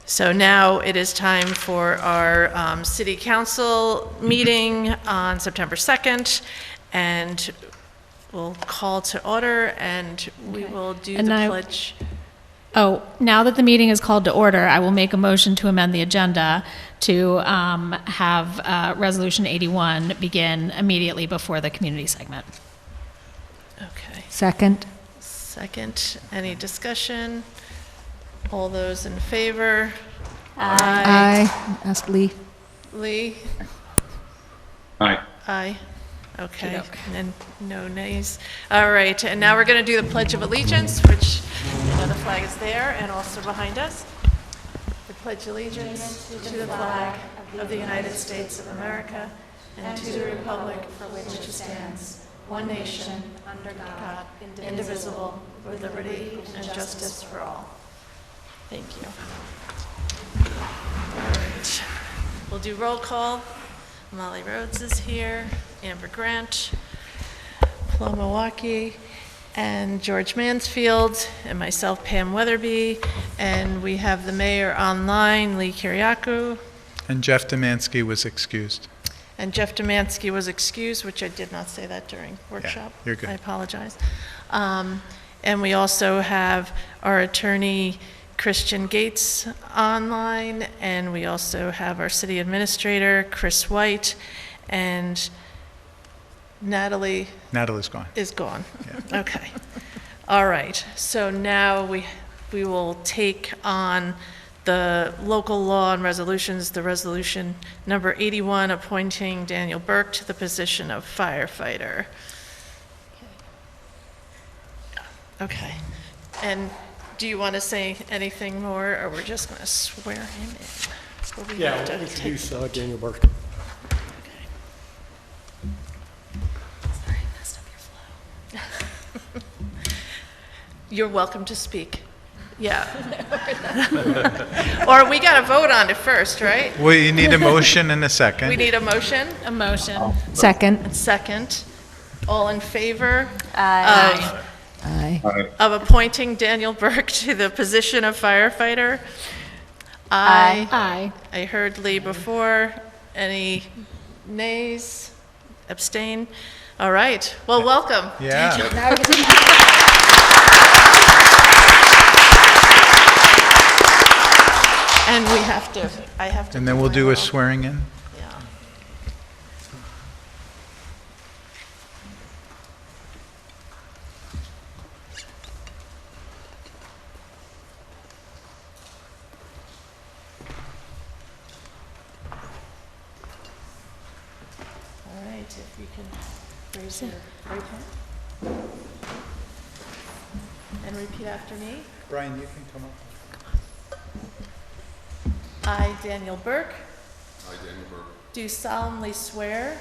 So now it is time for our city council meeting on September 2nd, and we'll call to order, and we will do the pledge. Oh, now that the meeting is called to order, I will make a motion to amend the agenda to have Resolution 81 begin immediately before the community segment. Okay. Second. Second. Any discussion? All those in favor? Aye. Ask Lee. Lee? Aye. Aye. Okay, and no nays. All right, and now we're going to do the Pledge of Allegiance, which I know the flag is there and also behind us. I pledge allegiance to the flag of the United States of America and to the republic for which it stands, one nation, under God, indivisible, with liberty and justice for all. Thank you. All right, we'll do roll call. Molly Rhodes is here, Amber Grant, Flo Milwaukee, and George Mansfield, and myself, Pam Weatherby, and we have the mayor online, Lee Kiriakou. And Jeff Demansky was excused. And Jeff Demansky was excused, which I did not say that during workshop. Yeah, you're good. I apologize. And we also have our attorney, Christian Gates, online, and we also have our city administrator, Chris White, and Natalie's gone. is gone. Yeah. Okay. All right. So now we will take on the local law and resolutions, the resolution number 81, appointing Daniel Burke to the position of firefighter. Okay. And do you want to say anything more, or we're just going to swear him in? Or we Yeah, have to I'll introduce Daniel Burke. Okay. Sorry, I messed up your flow. You're welcome to speak. Yeah. Or we got to vote on it first, right? Well, you need a motion and a second. We need a motion, A motion. Second. and second. All in favor Aye. of appointing Daniel Burke to the position of firefighter? Aye. Aye. I heard Lee before. Any nays? Abstain? All right. Well, welcome. Yeah. And we have to, I have to. And then we'll do a my swearing in. Yeah. All right, if you can raise your right hand. And repeat after me. Brian, you can come up. I, Daniel Burke, I, Daniel Burke, do solemnly swear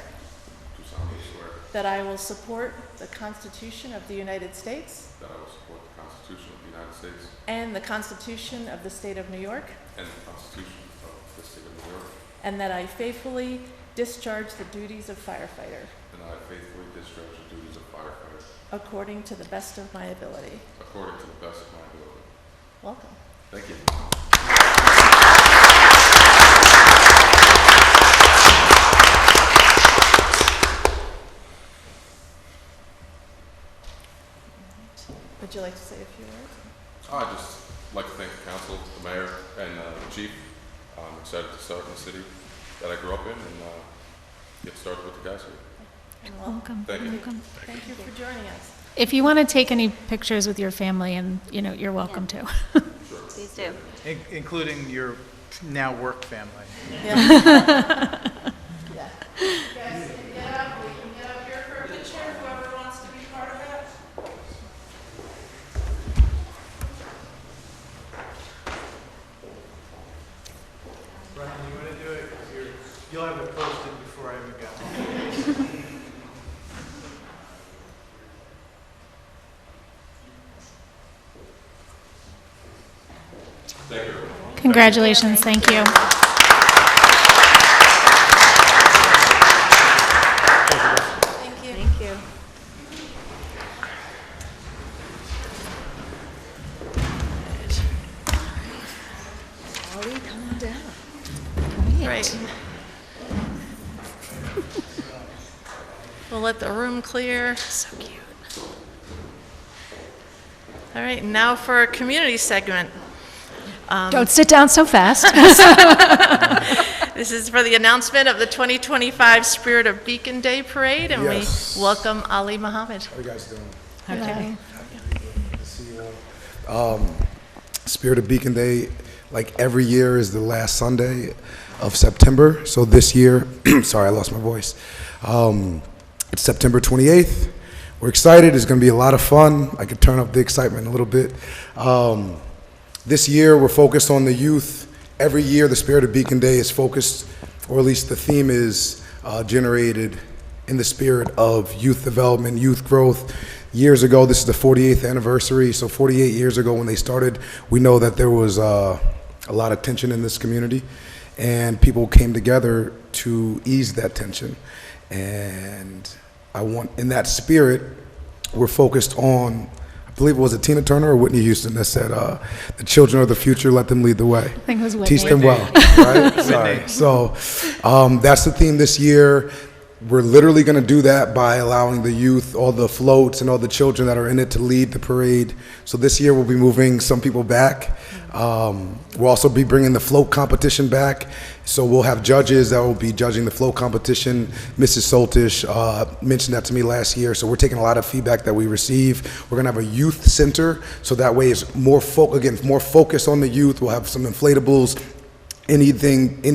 do solemnly swear that I will support the Constitution of the United States that I will support the Constitution of the United States and the Constitution of the State of New York, and the Constitution of the State of New York, and that I faithfully discharge the duties of firefighter and that I faithfully discharge the duties of firefighter according to the best of my ability. according to the best of my ability. Welcome. Thank you. Would you like to say a few words? I'd just like to thank the council, the mayor, and the chief. I'm excited to start in the city that I grew up in and get started with the guys here. And Welcome. Thank you. Welcome. Thank you for joining us. If you want to take any pictures with your family, and you're welcome to. Please do. Including your now work family. Yeah. Yeah. You guys can get up, we can get up here for a picture, whoever wants to be part of it. Brian, you want to do it? You'll have it posted before I even get home. Thank you. Congratulations. Thank you. Thank you. Thank you. Molly? We'll let the room clear. So cute. All right, now for our community segment. Don't sit down so fast. This is for the announcement of the 2025 Spirit of Beacon Day Parade, and Yes. we welcome Ali Mohammed. How you guys doing? Okay. Good to see you all. Spirit of Beacon Day, like every year, is the last Sunday of September. So this year, sorry, I lost my voice. It's September 28th. We're excited. It's going to be a lot of fun. I could turn up the excitement a little bit. This year, we're focused on the youth. Every year, the Spirit of Beacon Day is focused, or at least the theme is generated in the spirit of youth development, youth growth. Years ago, this is the 48th anniversary, so 48 years ago when they started, we know that there was a lot of tension in this community, and people came together to ease that tension. And in that spirit, we're focused on, I believe it was Tina Turner or Whitney Houston that said, the children of the future, let them lead the way. I think it was Whitney. Teach them well, right? Sorry. So that's the theme this year. We're literally going to do that by allowing the youth, all the floats and all the children that are in it to lead the parade. So this year we'll be moving some people back. We'll also be bringing the float competition back. So we'll have judges that will be judging the float competition. Mrs. Soltish mentioned that to me last year. So we're taking a lot of feedback that we receive. We're going to have a youth center. So that way it's more focused on the youth. We'll have some inflatables, any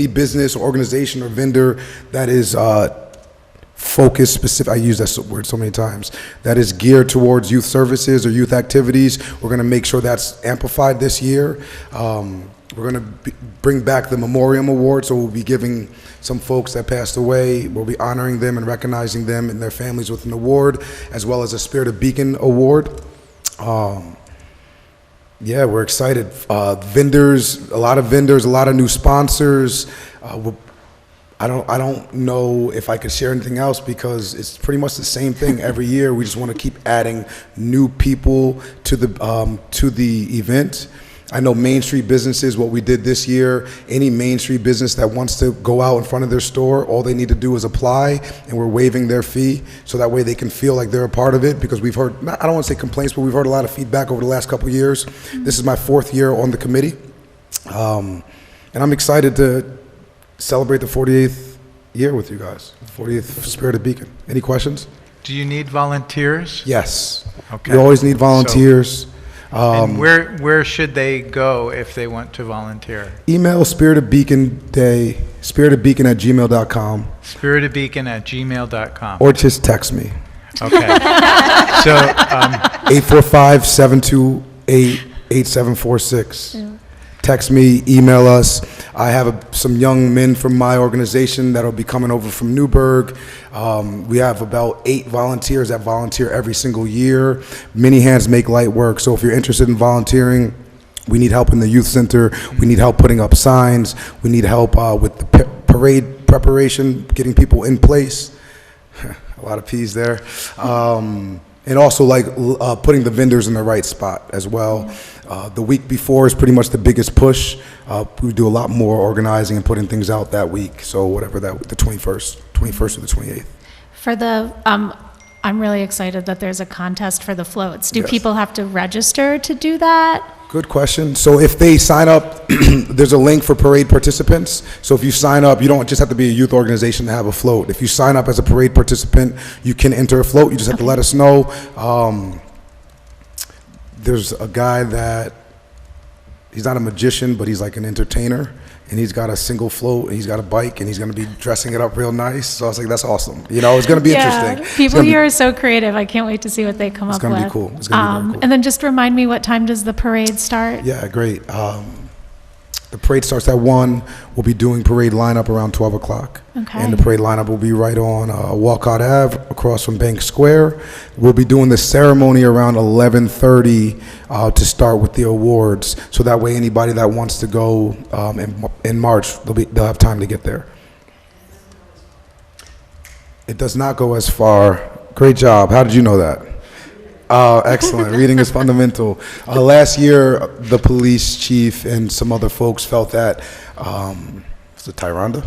business or organization or vendor that is focus specific, I use that word so many times, that is geared towards youth services or youth activities. We're going to make sure that's amplified this year. We're going to bring back the Memoriam Award, so we'll be giving some folks that passed away, we'll be honoring them and recognizing them and their families with an award, as well as a Spirit of Beacon Award. Yeah, we're excited. Vendors, a lot of new sponsors. I don't know if I could share anything else because it's pretty much the same thing every year. We just want to keep adding new people to the event. I know Main Street businesses, what we did this year, any Main Street business that wants to go out in front of their store, all they need to do is apply, and we're waiving their fee, so that way they can feel like they're a part of it, because we've heard, I don't want to say complaints, but we've heard a lot of feedback over the last couple of years. This is my 4th year on the committee, and I'm excited to celebrate the 48th year with you guys, 48th Spirit of Beacon. Any questions? Do you need volunteers? Yes. Okay. We always need volunteers. And where should they go if they want to volunteer? Email Spirit of Beacon Day, spiritofbeacon@gmail.com, spiritofbeacon@gmail.com. or just text me. Okay. So 845-728-8746. Text me, email us. I have some young men from my organization that'll be coming over from Newburgh. We have about 8 volunteers that volunteer every single year. Many hands make light work. So if you're interested in volunteering, we need help in the youth center. We need help putting up signs. We need help with the parade preparation, getting people in place. A lot of P's there. And also putting the vendors in the right spot as well. The week before is pretty much the biggest push. We do a lot more organizing and putting things out that week. So whatever that, the 21st or the 28th. For the, I'm really excited that there's a contest for the floats. Do Yes. people have to register to do that? Good question. So if they sign up, there's a link for parade participants. So if you sign up, you don't just have to be a youth organization to have a float. If you sign up as a parade participant, you can enter a float. You just have to let us know. There's a guy that, he's not a magician, but he's like an entertainer. And he's got a single float, and he's got a bike, and he's going to be dressing it up real nice. So I was like, that's awesome. You know, it's going to be interesting. People here are so creative. I can't wait to see what they come up with. It's going to be cool. It's going to be very cool. And then just remind me, what time does the parade start? Yeah, great. The parade starts at 1. We'll be doing parade lineup around 12 o'clock. Okay. And the parade lineup will be right on Walcott Ave, across from Bank Square. We'll be doing the ceremony around 11:30 to start with the awards. So that way anybody that wants to go in March, they'll have time to get there. It does not go as far. Great job. How did you know that? Excellent. Reading is fundamental. Last year, the police chief and some other folks felt that, was it Tyranda?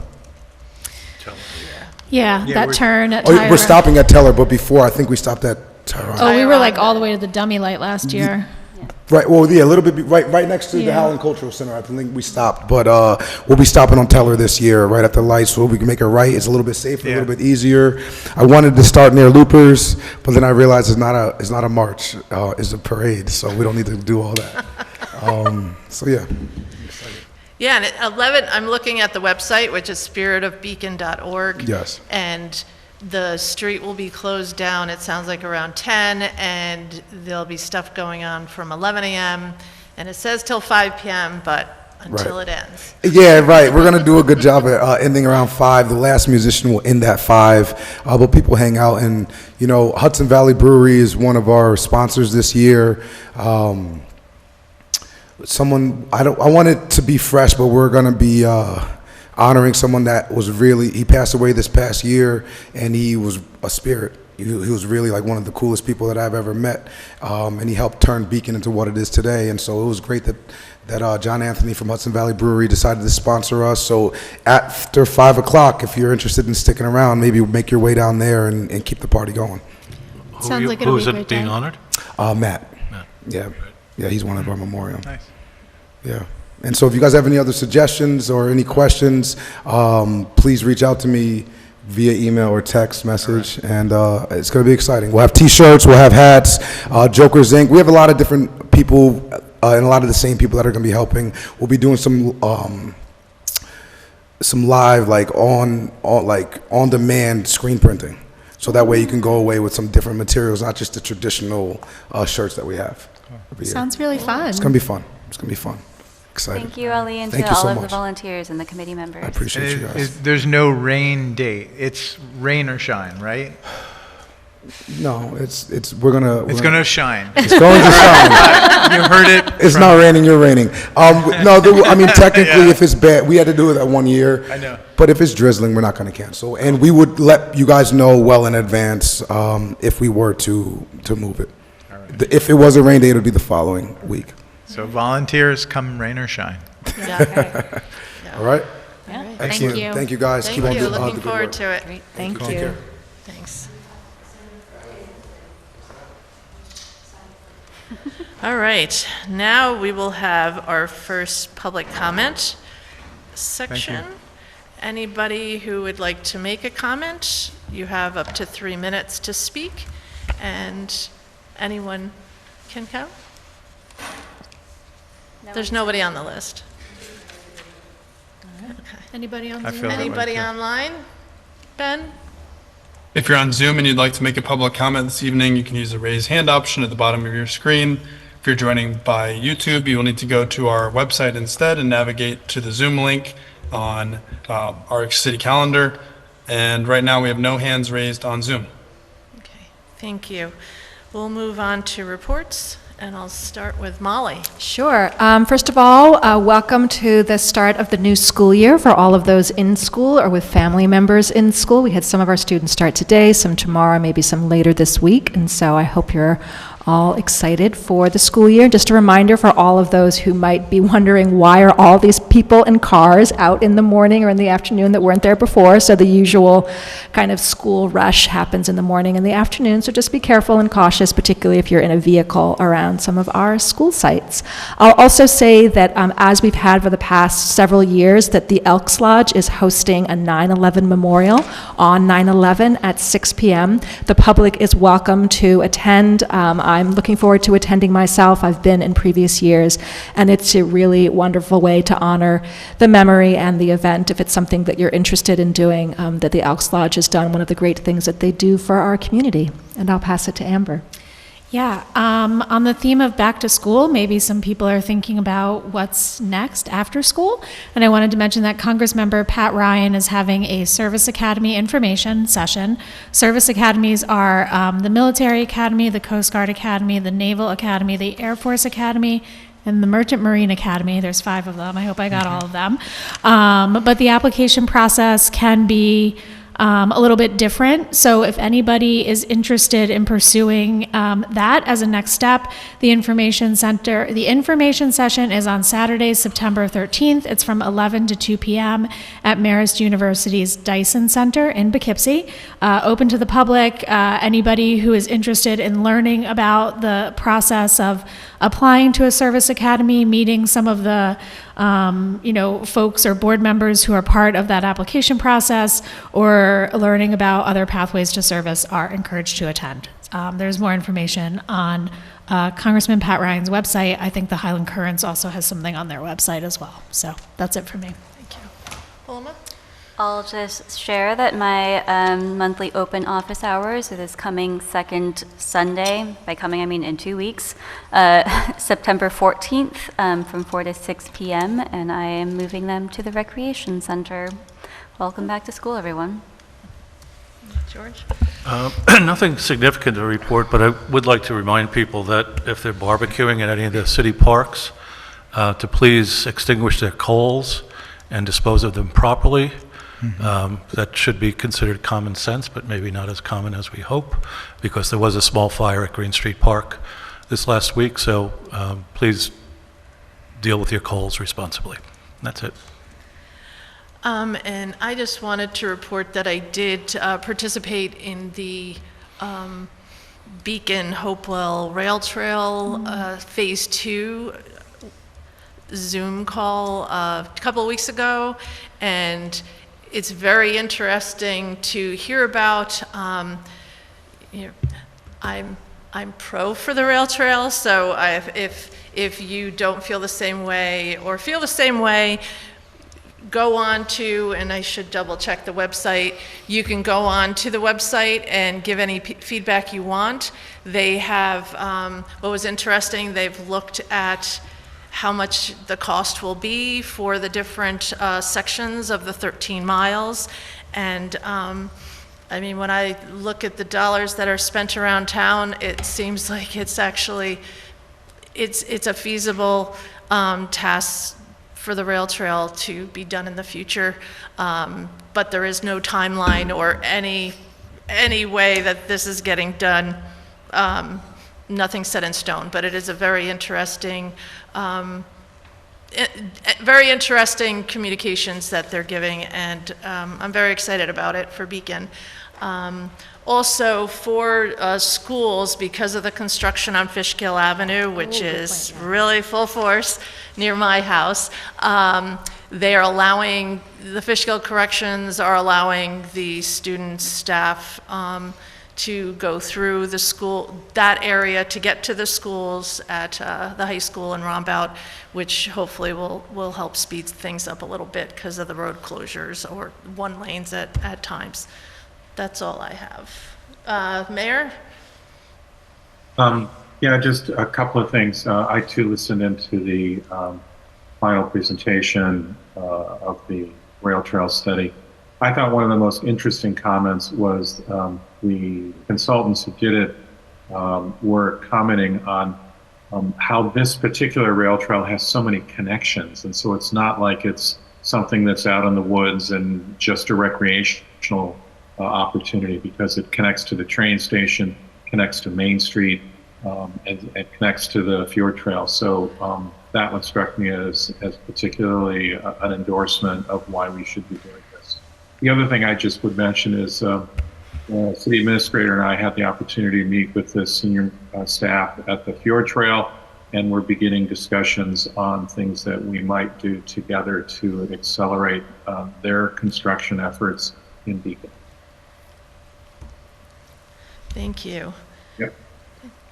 Yeah, Yeah, that we're- turn at Oh, Tyra. we're stopping at Teller, but before, I think we stopped at Tyra. Oh, we were like all the way to the dummy light last year. Right, well, yeah, a little bit, right next to the Yeah. Howland Cultural Center, I think we stopped, but we'll be stopping on Teller this year, right at the light, so we can make it right, it's a little bit safer, a little bit easier. I wanted to start near Loopers, but then I realized it's not a march, it's a parade, so we don't need to do all that. So, yeah. Yeah, and at 11, I'm looking at the website, which is spiritofbeacon.org. Yes. And the street will be closed down, it sounds like around 10, and there'll be stuff going on from 11 a.m., and it says till 5 p.m., but until Right. it ends. Yeah, right. We're gonna do a good job at ending around 5. The last musician will end at 5, but people hang out, and Hudson Valley Brewery is one of our sponsors this year. I want it to be fresh, but we're gonna be honoring someone that he passed away this past year, and he was a spirit. He was really like one of the coolest people that I've ever met, and he helped turn Beacon into what it is today. And so it was great that John Anthony from Hudson Valley Brewery decided to sponsor us. So after 5 o'clock, if you're interested in sticking around, maybe make your way down there and keep the party going. Sounds like it'll be Who's a great it being day. honored? Matt. Yeah, he's one of our memorial. Nice. Yeah. And so if you guys have any other suggestions or any questions, please reach out to me via email or text message, and it's going to be exciting. We'll have T-shirts, we'll have hats, Jokers Inc. We have a lot of different people and a lot of the same people that are going to be helping. We'll be doing some live, like on demand screen printing, so that way you can go away with some different materials, not just the traditional shirts that we have. every year. Sounds really fun. It's going to be fun. It's going to be fun. Excited. Thank you, Ali, and Thank to you all so of the much. volunteers and the committee members. I appreciate you guys. There's no rain date. It's rain or shine, right? No, we're gonna. It's going to shine. It's going to shine. You heard it. It's not raining. You're raining. I mean, technically, if it's bad, we had to do it that 1 year. I know. But if it's drizzling, we're not going to cancel, and we would let you guys know well in advance if we were to move it. If it was a rain day, it would be the following week. So volunteers, come rain or shine. Yeah. All right. Yeah. Excellent. you. Thank you, guys. Thank Keep on you, doing the looking good forward work. to it. Great, thank Take you. care. Thanks. All right, now we will have our first public comment section. Anybody who would like to make a comment, you have up to 3 minutes to speak, and anyone can go. There's nobody on the list. Anybody on I Zoom? feel that way, Anybody too. online? Ben? If you're on Zoom and you'd like to make a public comment this evening, you can use the raise hand option at the bottom of your screen. If you're joining by YouTube, you will need to go to our website instead and navigate to the Zoom link on our city calendar. And right now, we have no hands raised on Zoom. Okay, thank you. We'll move on to reports, and I'll start with Molly. Sure. First of all, welcome to the start of the new school year for all of those in school or with family members in school. We had some of our students start today, some tomorrow, maybe some later this week, and so I hope you're all excited for the school year. Just a reminder for all of those who might be wondering why are all these people in cars out in the morning or in the afternoon that weren't there before. So the usual kind of school rush happens in the morning and the afternoon. So just be careful and cautious, particularly if you're in a vehicle around some of our school sites. I'll also say that as we've had for the past several years, that the Elks Lodge is hosting a 9/11 memorial on 9/11 at 6 p.m. The public is welcome to attend. I'm looking forward to attending myself. I've been in previous years, and it's a really wonderful way to honor the memory and the event. If it's something that you're interested in doing, that the Elks Lodge has done, one of the great things that they do for our community. And I'll pass it to Amber. Yeah, on the theme of back to school, maybe some people are thinking about what's next after school. And I wanted to mention that Congressmember Pat Ryan is having a Service Academy information session. Service academies are the Military Academy, the Coast Guard Academy, the Naval Academy, the Air Force Academy, and the Merchant Marine Academy. There's 5 of them. I hope I got all of them. But the application process can be a little bit different. So if anybody is interested in pursuing that as a next step, the information session is on Saturday, September 13th. It's from 11 to 2 p.m. at Marist University's Dyson Center in Poughkeepsie. Open to the public. Anybody who is interested in learning about the process of applying to a service academy, meeting some of the folks or board members who are part of that application process, or learning about other pathways to service are encouraged to attend. There's more information on Congressman Pat Ryan's website. I think the Highland Currents also has something on their website as well. So that's it for me. Thank you. Paloma? I'll just share that my monthly open office hours are this coming second Sunday. By coming, I mean in 2 weeks, September 14th from 4 to 6 p.m. And I am moving them to the Recreation Center. Welcome back to school, everyone. George? Nothing significant to report, but I would like to remind people that if they're barbecuing at any of the city parks, to please extinguish their coals and dispose of them properly. That should be considered common sense, but maybe not as common as we hope, because there was a small fire at Green Street Park this last week, so please deal with your coals responsibly. That's it. And I just wanted to report that I did participate in the Beacon Hopewell Rail Trail Phase 2 Zoom call a couple of weeks ago, and it's very interesting to hear about. I'm pro for the rail trail, so if you don't feel the same way or feel the same way, go on to, and I should double check the website, you can go on to the website and give any feedback you want. They have, what was interesting, they've looked at how much the cost will be for the different sections of the 13 miles. And I mean, when I look at the dollars that are spent around town, it seems like it's actually, it's a feasible task for the rail trail to be done in the future. But there is no timeline or any way that this is getting done. Nothing set in stone, but it is a very interesting communications that they're giving, and I'm very excited about it for Beacon. Also for schools, because of the construction on Fishkill Avenue, which is really full force near my house, they are allowing, the Fishkill Corrections are allowing the students, staff, to go through the school, that area to get to the schools at the high school in Rombout, which hopefully will help speed things up a little bit because of the road closures or one lanes at times. That's all I have. Mayor? Yeah, just a couple of things. I too listened into the final presentation of the rail trail study. I thought one of the most interesting comments was the consultants who did it were commenting on how this particular rail trail has so many connections. And so it's not like it's something that's out in the woods and just a recreational opportunity, because it connects to the train station, connects to Main Street, and connects to the Fjord Trail. So that one struck me as particularly an endorsement of why we should be doing this. The other thing I just would mention is the city administrator and I had the opportunity to meet with the senior staff at the Fjord Trail, and we're beginning discussions on things that we might do together to accelerate their construction efforts in Beacon. Thank you. Yep.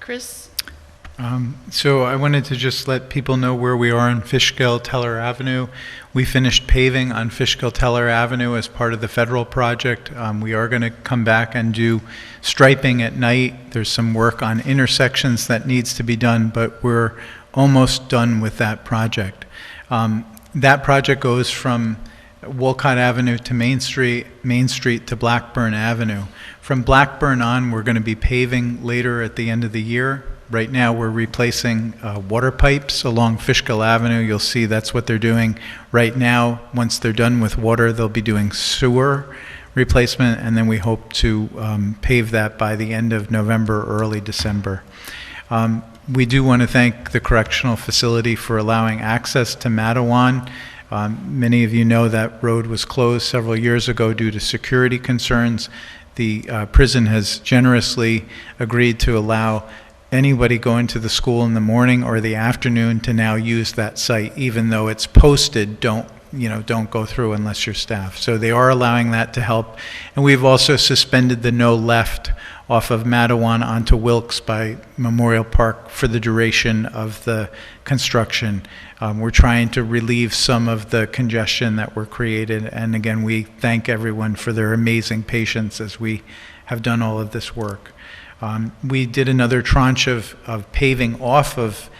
Chris? So I wanted to just let people know where we are on Fishkill-Teller Avenue. We finished paving on Fishkill-Teller Avenue as part of the federal project. We are going to come back and do striping at night. There's some work on intersections that needs to be done, but we're almost done with that project. That project goes from Wolcott Avenue to Main Street to Blackburn Avenue. From Blackburn on, we're going to be paving later at the end of the year. Right now, we're replacing water pipes along Fishkill Avenue. You'll see that's what they're doing right now. Once they're done with water, they'll be doing sewer replacement, and then we hope to pave that by the end of November, early December. We do want to thank the correctional facility for allowing access to Matawan. Many of you know that road was closed several years ago due to security concerns. The prison has generously agreed to allow anybody going to the school in the morning or the afternoon to now use that site, even though it's posted, don't go through unless you're staff. So they are allowing that to help. And we've also suspended the no left off of Matawan onto Wilkes by Memorial Park for the duration of the construction. We're trying to relieve some of the congestion that were created. And again, we thank everyone for their amazing patience as we have done all of this work. We did another tranche of paving off of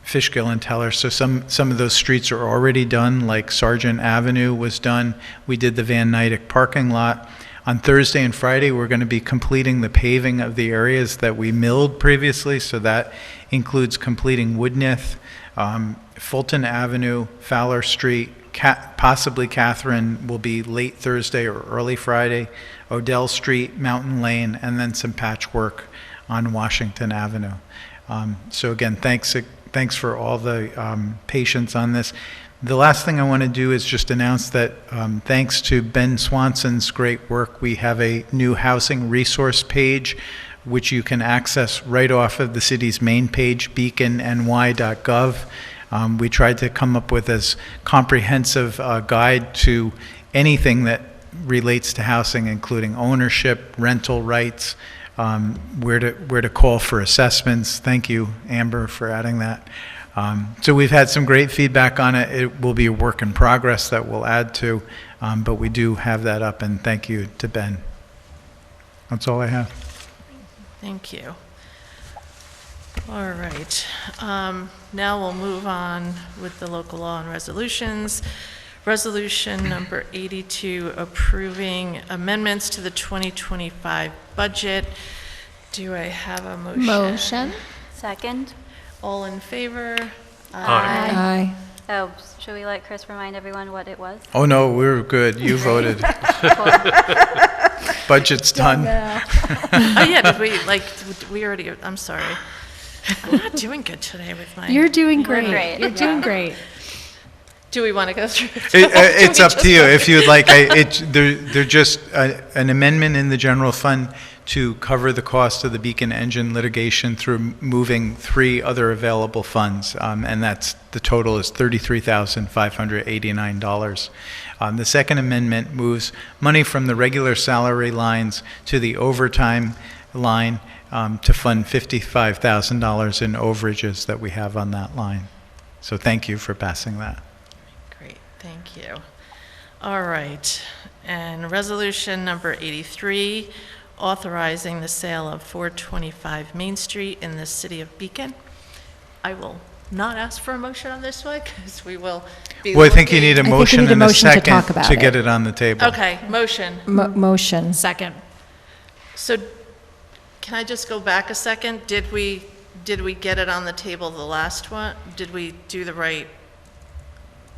Fishkill and Teller. So some of those streets are already done, like Sargent Avenue was done. We did the Van Nuydyk parking lot. On Thursday and Friday, we're going to be completing the paving of the areas that we milled previously. So that includes completing Woodneth, Fulton Avenue, Fowler Street, possibly Catherine will be late Thursday or early Friday, Odell Street, Mountain Lane, and then some patchwork on Washington Avenue. So again, thanks for all the patience on this. The last thing I want to do is just announce that thanks to Ben Swanson's great work, we have a new housing resource page which you can access right off of the city's main page, beaconny.gov. We tried to come up with as comprehensive a guide to anything that relates to housing, including ownership, rental rights, where to call for assessments. Thank you, Amber, for adding that. So we've had some great feedback on it. It will be a work in progress that we'll add to, but we do have that up, and thank you to Ben. That's all I have. Thank you. All right. Now we'll move on with the local law and resolutions. Resolution number 82, approving amendments to the 2025 budget. Do I have a motion? Motion. Second. All in favor? Aye. Oh, should we let Chris remind everyone what it was? Oh, no, we're good. You voted. Budget's done. Oh, yeah, we already, I'm sorry. I'm not doing good today with my. You're doing We're great. great. You're doing great. Do we want to go through? It's up to you. If you'd like, they're just an amendment in the general fund to cover the cost of the Beacon engine litigation through moving 3 other available funds, and the total is $33,589. The second amendment moves money from the regular salary lines to the overtime line to fund $55,000 in overages that we have on that line. So thank you for passing that. Great, thank you. All right, and resolution number 83, authorizing the sale of 425 Main Street in the city of Beacon. I will not ask for a motion on this one because we will be Well, I think you looking- need a think we motion need a and a motion to second talk about to get it. it on the table. Okay, motion. Motion. Second. So can I just go back a second? Did we get it on the table the last one? Did we do the right?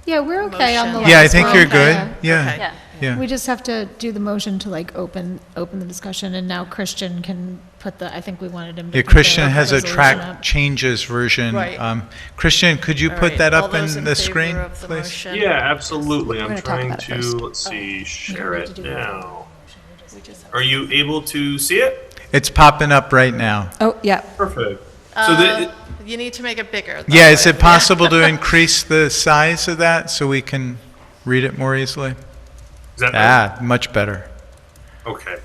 Yeah, we're okay on the Motion. last Yeah, I think one. you're Okay. good. Okay. Yeah, yeah. We just have to do the motion to open the discussion, and now Christian can put I think we wanted him to. Yeah, put Christian the has a resolution track up. changes version. Right. Christian, could you All put right, that all up those in the favor screen, of the please? motion? Yeah, absolutely. We're I'm gonna talk trying about it to, first. let's see, share we have it to do now. We just have- Are you able to see it? It's popping up right now. Oh, yeah. Perfect. So the, You need to make it bigger. Yeah, though. is it possible to increase the size of that so we can read it more easily? is that better? Much better. Okay.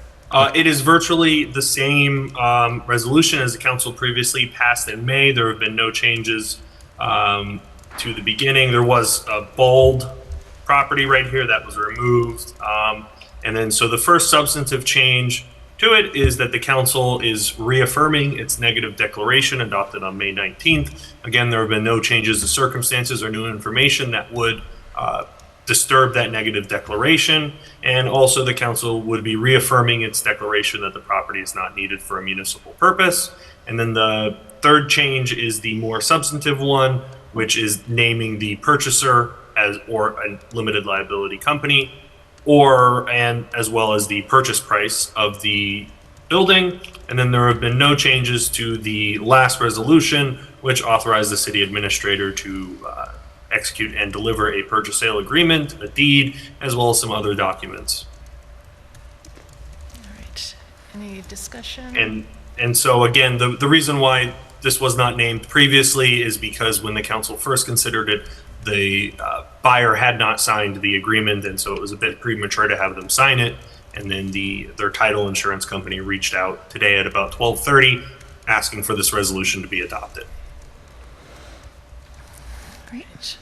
It is virtually the same resolution as the council previously passed in May. There have been no changes to the beginning. There was a bold property right here that was removed. And then so the first substantive change to it is that the council is reaffirming its negative declaration adopted on May 19th. Again, there have been no changes to circumstances or new information that would disturb that negative declaration. And also the council would be reaffirming its declaration that the property is not needed for a municipal purpose. And then the third change is the more substantive one, which is naming the purchaser as or a limited liability company. and as well as the purchase price of the building. And then there have been no changes to the last resolution, which authorized the city administrator to execute and deliver a purchase sale agreement, a deed, as well as some other documents. All right. Any discussion? And so again, the reason why this was not named previously is because when the council first considered it, the buyer had not signed the agreement, and so it was a bit premature to have them sign it. And then their title insurance company reached out today at about 12:30, asking for this resolution to be adopted. Great.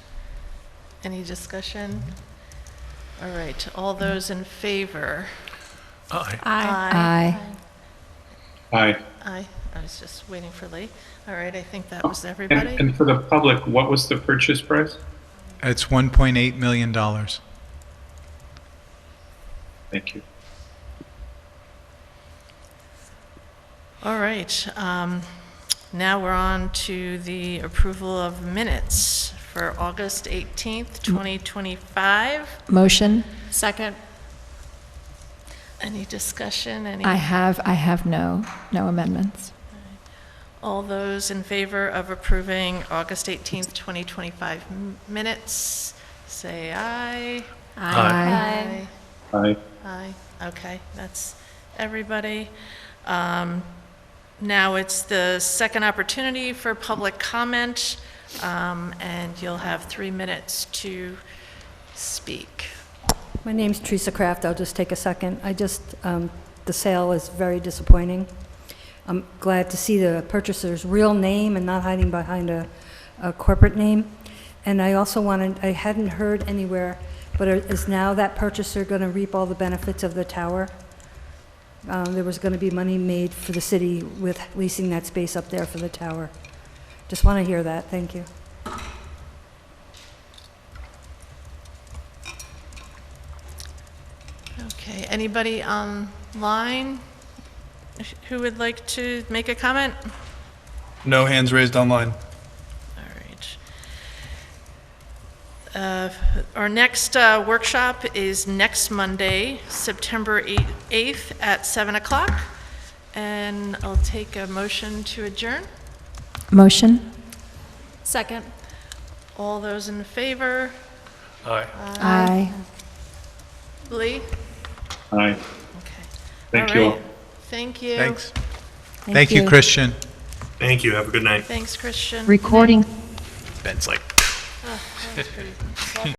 Any discussion? All right, all those in favor? Aye. Aye. Aye. Aye. I was just waiting for Lee. All right, I think that was everybody. And for the public, what was the purchase price? It's $1.8 million. Thank you. All right, now we're on to the approval of minutes for August 18th, 2025. Motion? Second. Any discussion? I have no amendments. All those in favor of approving August 18th, 2025 minutes, say aye. Aye. Aye. Aye. Okay, that's everybody. Now it's the second opportunity for public comment, and you'll have 3 minutes to speak. My name's Teresa Kraft. I'll just take a second. The sale is very disappointing. I'm glad to see the purchaser's real name and not hiding behind a corporate name. And I also I hadn't heard anywhere, but is now that purchaser going to reap all the benefits of the tower? There was going to be money made for the city with leasing that space up there for the tower. Just want to hear that. Thank you. Okay, anybody online who would like to make a comment? No hands raised online. All right. Our next workshop is next Monday, September 8th at 7 o'clock. And I'll take a motion to adjourn. Motion? Second. All those in favor? Aye. Aye. Lee? Aye. Okay. Thank you all. Thank you. Thanks. Thank you, Christian. Thank you. Have a good night. Thanks, Christian. Recording. Ben's like. Oh, that was pretty